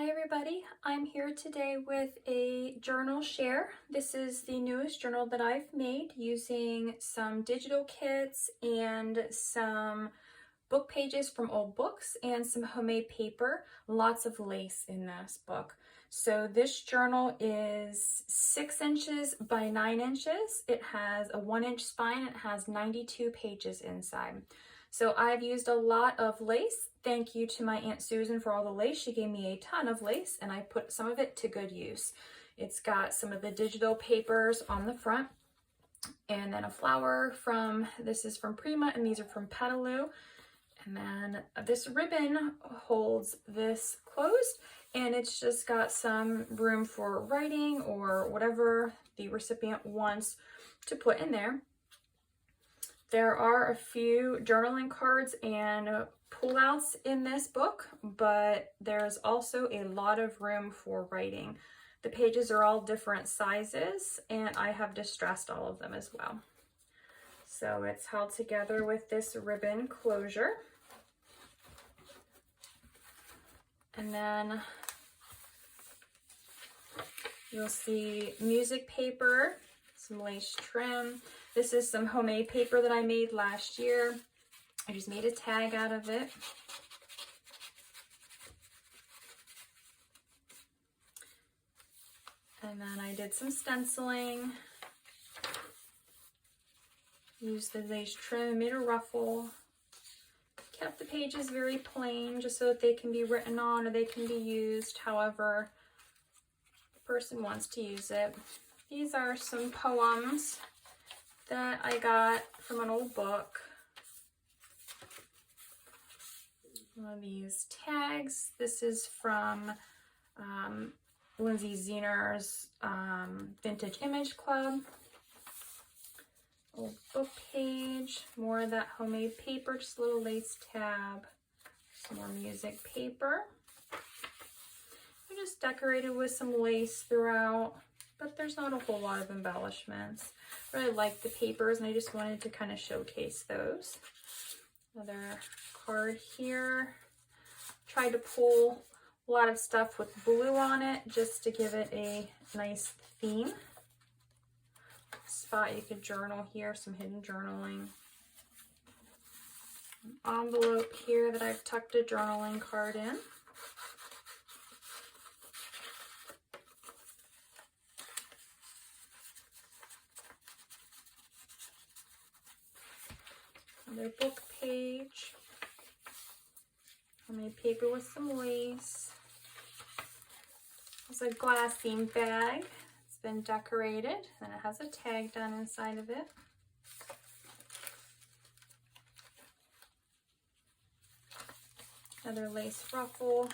Hi everybody, I'm here today with a journal share. This is the newest journal that I've made using some digital kits and some book pages from old books and some homemade paper. Lots of lace in this book. So this journal is 6 inches by 9 inches. It has a 1-inch spine. It has 92 pages inside. So I've used a lot of lace. Thank you to my Aunt Susan for all the lace. She gave me a ton of lace and I put some of it to good use. It's got some of the digital papers on the front and then a flower from, this is from Prima and these are from Petaloo. And then this ribbon holds this closed and it's just got some room for writing or whatever the recipient wants to put in there. There are a few journaling cards and pullouts in this book, but there's also a lot of room for writing. The pages are all different sizes and I have distressed all of them as well. So it's held together with this ribbon closure. And then you'll see music paper, some lace trim. This is some homemade paper that I made last year. I just made a tag out of it. And then I did some stenciling. Used the lace trim, made a ruffle. Kept the pages very plain just so that they can be written on or they can be used however the person wants to use it. These are some poems that I got from an old book. One of these tags. This is from Lindsey Zenor's Vintage Image Club. Old book page, more of that homemade paper, just a little lace tab, some more music paper. I just decorated with some lace throughout, but there's not a whole lot of embellishments. I really like the papers and I just wanted to kind of showcase those. Another card here. Tried to pull a lot of stuff with blue on it just to give it a nice theme. Spot you could journal here, some hidden journaling. An envelope here that I've tucked a journaling card in. Another book page. Homemade paper with some lace. There's a glassine bag. Been decorated and it has a tag done inside of it. Another lace ruffle.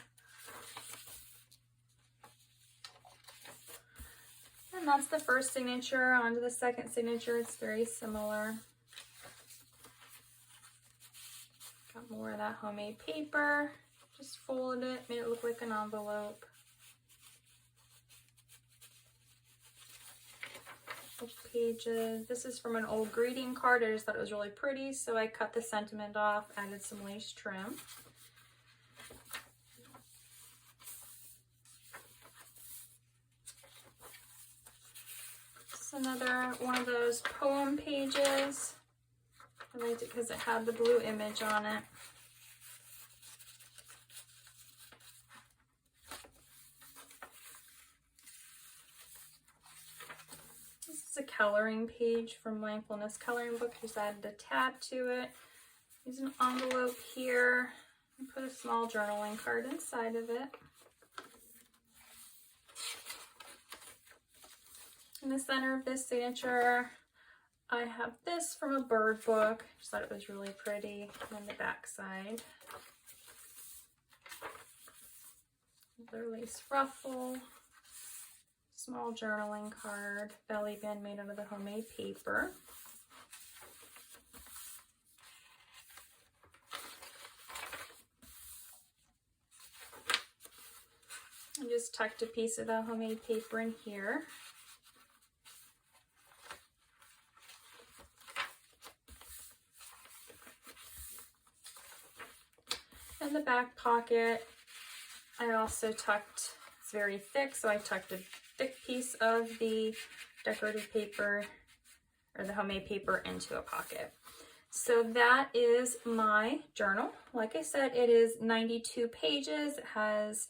And that's the first signature. On to the second signature. It's very similar. Got more of that homemade paper. Just folded it, made it look like an envelope. Book pages. This is from an old greeting card. I just thought it was really pretty, so I cut the sentiment off, added some lace trim. It's another one of those poem pages. I liked it because it had the blue image on it. A coloring page from Mindfulness Coloring Book. Just added a tab to it. Use an envelope here and put a small journaling card inside of it. In the center of this signature, I have this from a bird book. Just thought it was really pretty. On the back side, another lace ruffle. Small journaling card, belly band made out of the homemade paper. I just tucked a piece of the homemade paper in here. In the back pocket, I also tucked, it's very thick, so I tucked a thick piece of the decorative paper or the homemade paper into a pocket. So that is my journal. Like I said, it is 92 pages. It has,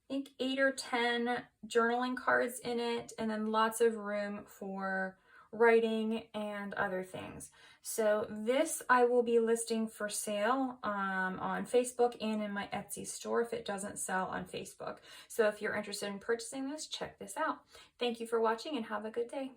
I think, 8 or 10 journaling cards in it, and then lots of room for writing and other things. So this I will be listing for sale on Facebook and in my Etsy store if it doesn't sell on Facebook. So if you're interested in purchasing this, check this out. Thank you for watching and have a good day.